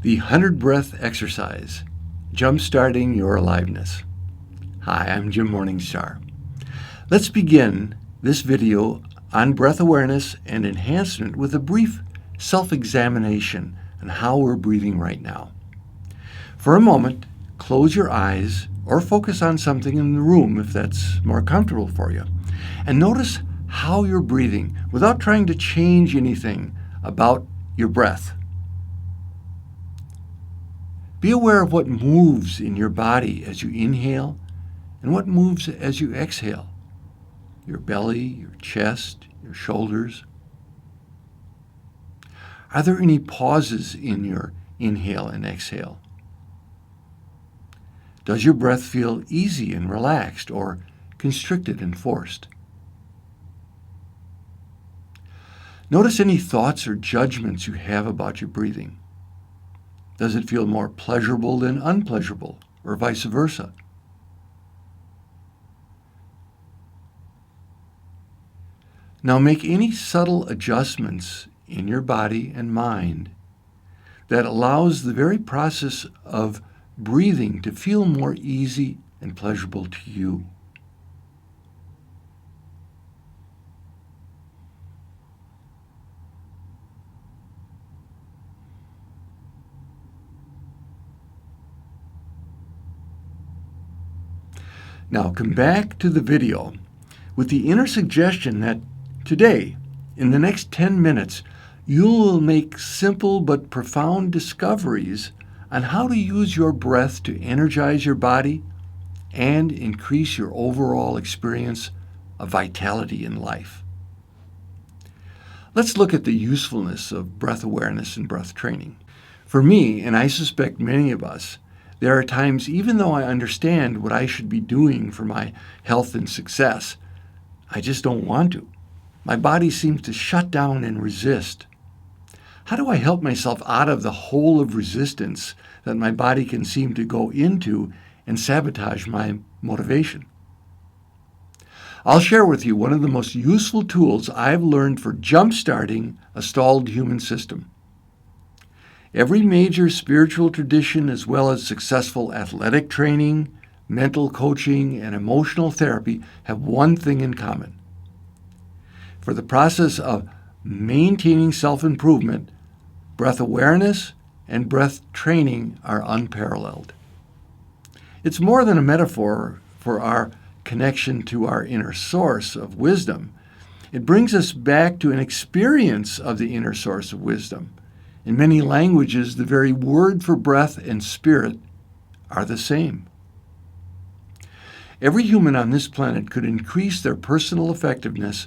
The 100 Breath Exercise, Jumpstarting Your Aliveness. Hi, I'm Jim Morningstar. Let's begin this video on breath awareness and enhancement with a brief self-examination on how we're breathing right now. For a moment, close your eyes or focus on something in the room if that's more comfortable for you, and notice how you're breathing without trying to change anything about your breath. Be aware of what moves in your body as you inhale and what moves as you exhale. Your belly, your chest, your shoulders. Are there any pauses in your inhale and exhale? Does your breath feel easy and relaxed or constricted and forced? Notice any thoughts or judgments you have about your breathing. Does it feel more pleasurable than unpleasurable, or vice versa? Now make any subtle adjustments in your body and mind that allows the very process of breathing to feel more easy and pleasurable to you. Now come back to the video with the inner suggestion that today, in the next 10 minutes, you will make simple but profound discoveries on how to use your breath to energize your body and increase your overall experience of vitality in life. Let's look at the usefulness of breath awareness and breath training. For me, and I suspect many of us, there are times, even though I understand what I should be doing for my health and success, I just don't want to. My body seems to shut down and resist. How do I help myself out of the hole of resistance that my body can seem to go into and sabotage my motivation? I'll share with you one of the most useful tools I've learned for jump-starting a stalled human system. Every major spiritual tradition, as well as successful athletic training, mental coaching, and emotional therapy, have one thing in common. For the process of maintaining self-improvement, breath awareness and breath training are unparalleled. It's more than a metaphor for our connection to our inner source of wisdom. It brings us back to an experience of the inner source of wisdom. In many languages, the very word for breath and spirit are the same. Every human on this planet could increase their personal effectiveness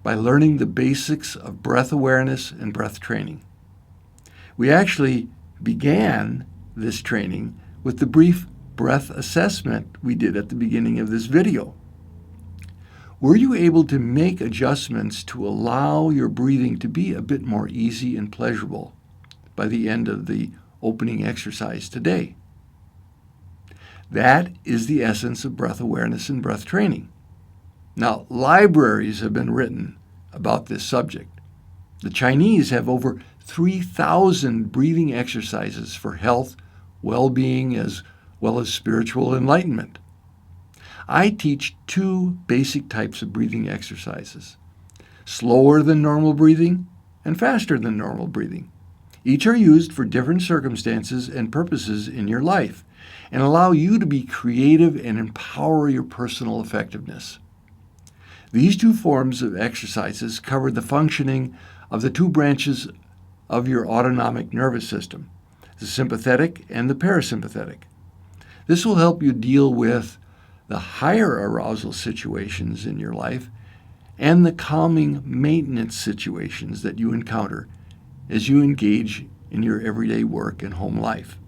by learning the basics of breath awareness and breath training. We actually began this training with the brief breath assessment we did at the beginning of this video. Were you able to make adjustments to allow your breathing to be a bit more easy and pleasurable by the end of the opening exercise today? That is the essence of breath awareness and breath training. Now, libraries have been written about this subject. The Chinese have over 3,000 breathing exercises for health, well-being, as well as spiritual enlightenment. I teach two basic types of breathing exercises: slower than normal breathing and faster than normal breathing. Each are used for different circumstances and purposes in your life and allow you to be creative and empower your personal effectiveness. These two forms of exercises cover the functioning of the two branches of your autonomic nervous system, the sympathetic and the parasympathetic. This will help you deal with the higher arousal situations in your life and the calming maintenance situations that you encounter as you engage in your everyday work and home life.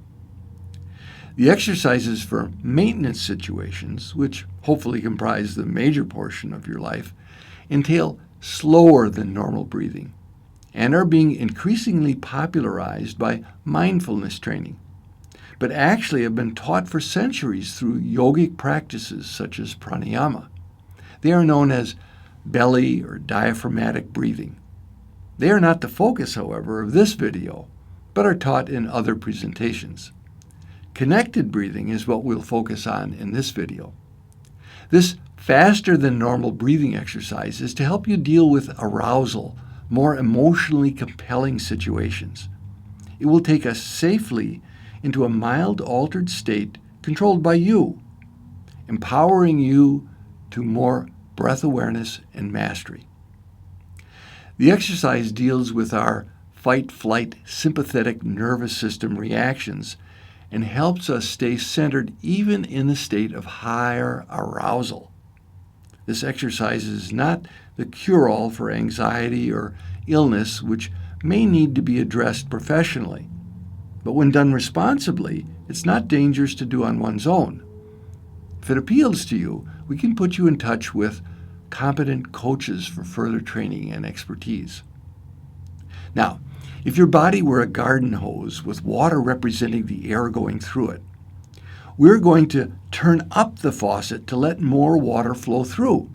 The exercises for maintenance situations, which hopefully comprise the major portion of your life, entail slower than normal breathing and are being increasingly popularized by mindfulness training, but actually have been taught for centuries through yogic practices such as pranayama. They are known as belly or diaphragmatic breathing. They are not the focus, however, of this video, but are taught in other presentations. Connected breathing is what we'll focus on in this video. This faster than normal breathing exercise is to help you deal with arousal, more emotionally compelling situations. It will take us safely into a mild altered state controlled by you, empowering you to more breath awareness and mastery. The exercise deals with our fight-flight sympathetic nervous system reactions and helps us stay centered even in the state of higher arousal. This exercise is not the cure-all for anxiety or illness, which may need to be addressed professionally. But when done responsibly, it's not dangerous to do on one's own. If it appeals to you, we can put you in touch with competent coaches for further training and expertise. Now, if your body were a garden hose with water representing the air going through it, we're going to turn up the faucet to let more water flow through.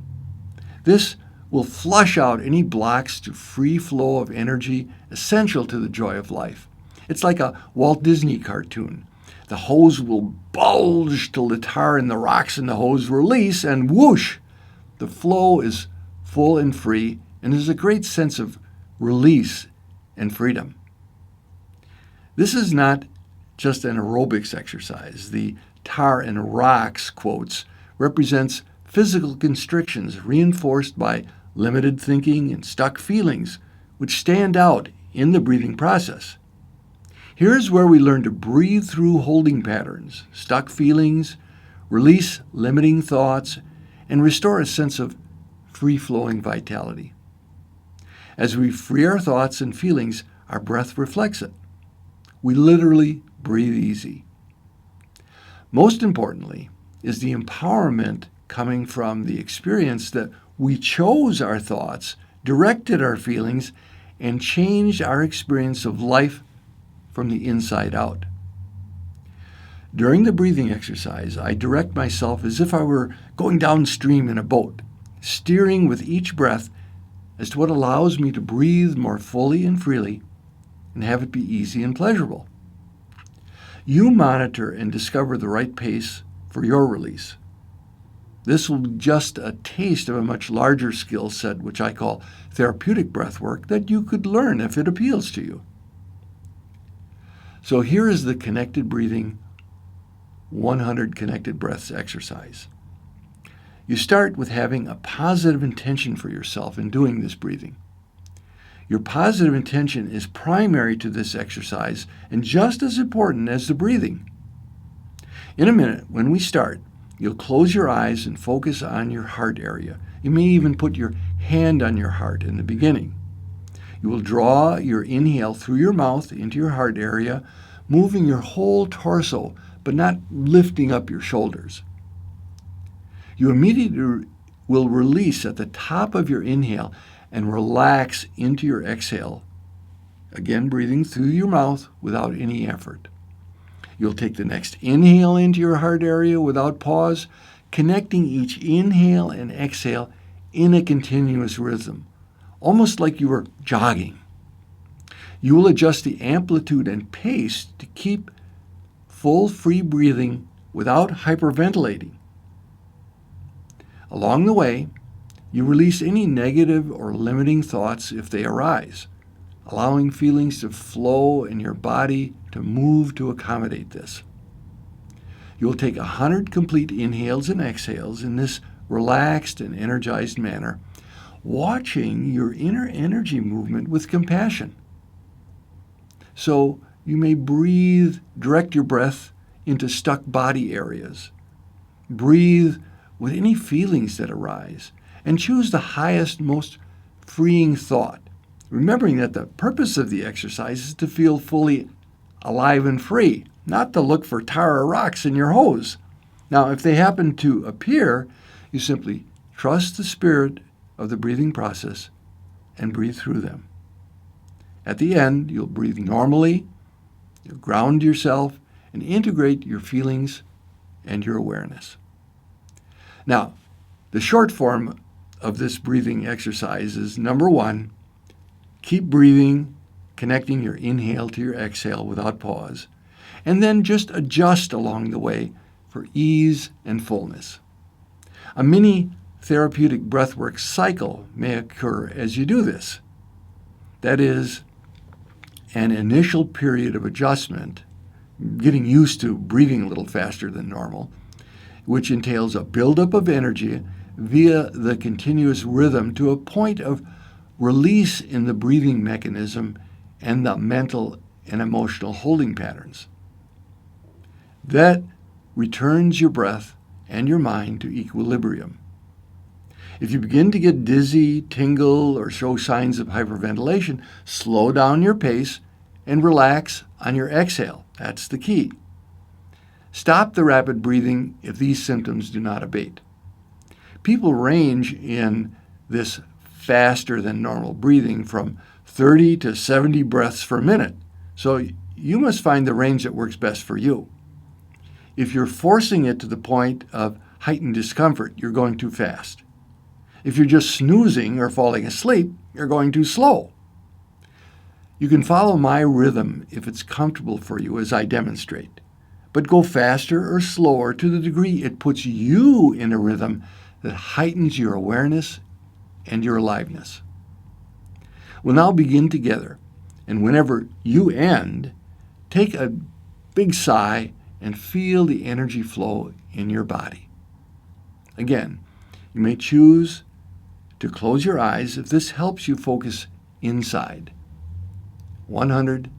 This will flush out any blocks to free flow of energy essential to the joy of life. It's like a Walt Disney cartoon. The hose will bulge till the tar and the rocks in the hose release, and whoosh, the flow is full and free, and there's a great sense of release and freedom. This is not just an aerobics exercise. The tar and rocks quotes represents physical constrictions reinforced by limited thinking and stuck feelings, which stand out in the breathing process. Here's where we learn to breathe through holding patterns, stuck feelings, release limiting thoughts, and restore a sense of free-flowing vitality. As we free our thoughts and feelings, our breath reflects it. We literally breathe easy. Most importantly is the empowerment coming from the experience that we chose our thoughts, directed our feelings, and changed our experience of life from the inside out. During the breathing exercise, I direct myself as if I were going downstream in a boat, steering with each breath as to what allows me to breathe more fully and freely and have it be easy and pleasurable. You monitor and discover the right pace for your release. This will be just a taste of a much larger skill set, which I call therapeutic breath work, that you could learn if it appeals to you. So here is the connected breathing 100 connected breaths exercise. You start with having a positive intention for yourself in doing this breathing. Your positive intention is primary to this exercise and just as important as the breathing. In a minute, when we start, you'll close your eyes and focus on your heart area. You may even put your hand on your heart in the beginning. You will draw your inhale through your mouth into your heart area, moving your whole torso, but not lifting up your shoulders. You immediately will release at the top of your inhale and relax into your exhale, again breathing through your mouth without any effort. You'll take the next inhale into your heart area without pause, connecting each inhale and exhale in a continuous rhythm, almost like you were jogging. You will adjust the amplitude and pace to keep full free breathing without hyperventilating. Along the way, you release any negative or limiting thoughts if they arise, allowing feelings to flow and your body to move to accommodate this. You will take 100 complete inhales and exhales in this relaxed and energized manner, watching your inner energy movement with compassion. So you may direct your breath into stuck body areas. Breathe with any feelings that arise, and choose the highest, most freeing thought, remembering that the purpose of the exercise is to feel fully alive and free, not to look for tar or rocks in your hose. Now, if they happen to appear, you simply trust the spirit of the breathing process and breathe through them. At the end, you'll breathe normally, you'll ground yourself, and integrate your feelings and your awareness. Now, the short form of this breathing exercise is, number one, keep breathing connecting your inhale to your exhale without pause, and then just adjust along the way for ease and fullness. A mini therapeutic breathwork cycle may occur as you do this. That is, an initial period of adjustment, getting used to breathing a little faster than normal, which entails a buildup of energy via the continuous rhythm to a point of release in the breathing mechanism and the mental and emotional holding patterns. That returns your breath and your mind to equilibrium. If you begin to get dizzy, tingle, or show signs of hyperventilation, slow down your pace and relax on your exhale. That's the key. Stop the rapid breathing if these symptoms do not abate. People range in this faster than normal breathing from 30 to 70 breaths per minute, so you must find the range that works best for you. If you're forcing it to the point of heightened discomfort, you're going too fast. If you're just snoozing or falling asleep, you're going too slow. You can follow my rhythm if it's comfortable for you as I demonstrate, but go faster or slower to the degree it puts you in a rhythm that heightens your awareness and your aliveness. We'll now begin together, and whenever you end, take a big sigh and feel the energy flow in your body. Again, you may choose to close your eyes if this helps you focus inside. 100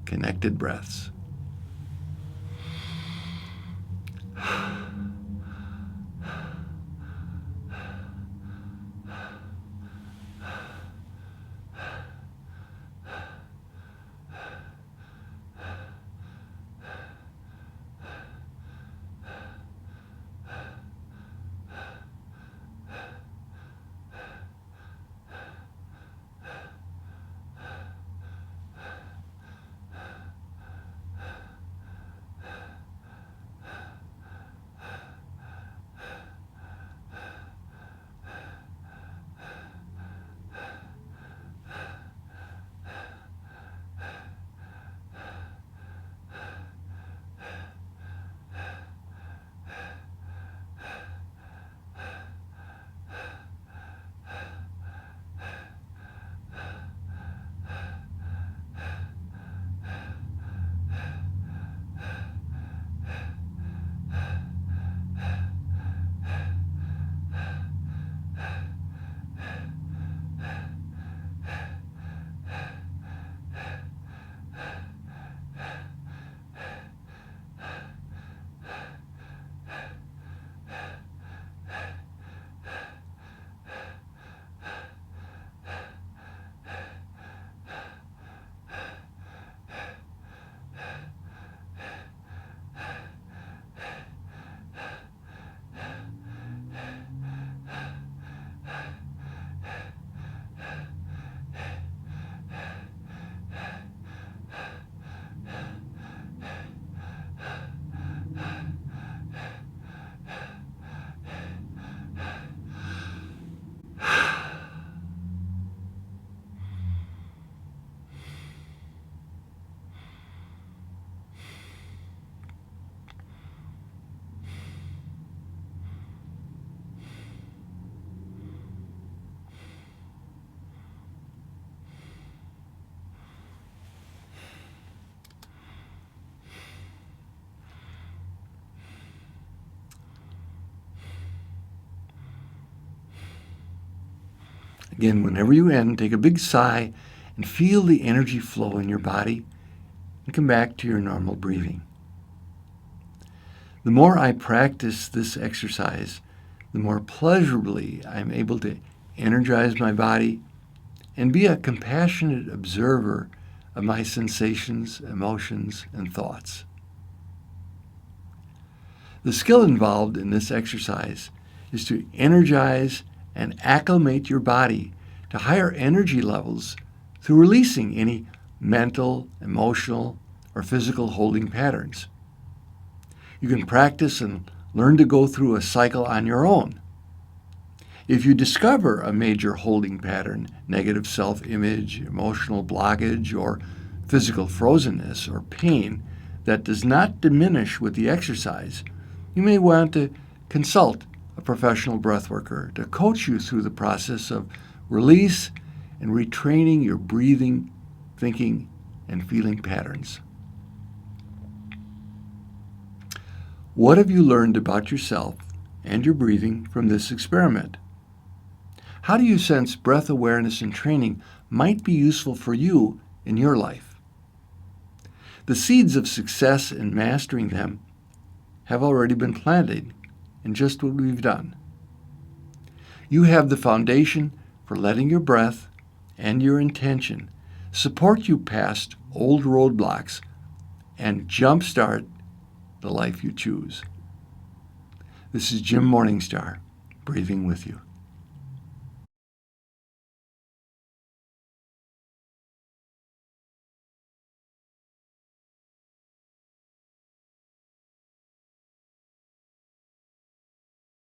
connected breaths. Again, whenever you end, take a big sigh and feel the energy flow in your body and come back to your normal breathing. The more I practice this exercise, the more pleasurably I'm able to energize my body and be a compassionate observer of my sensations, emotions, and thoughts. The skill involved in this exercise is to energize and acclimate your body to higher energy levels through releasing any mental, emotional, or physical holding patterns. You can practice and learn to go through a cycle on your own. If you discover a major holding pattern, negative self-image, emotional blockage, or physical frozenness or pain that does not diminish with the exercise, you may want to consult a professional breathworker to coach you through the process of release and retraining your breathing, thinking, and feeling patterns. What have you learned about yourself and your breathing from this experiment? How do you sense breath awareness and training might be useful for you in your life? The seeds of success in mastering them have already been planted in just what we've done. You have the foundation for letting your breath and your intention support you past old roadblocks and jumpstart the life you choose. This is Jim Morningstar, breathing with you.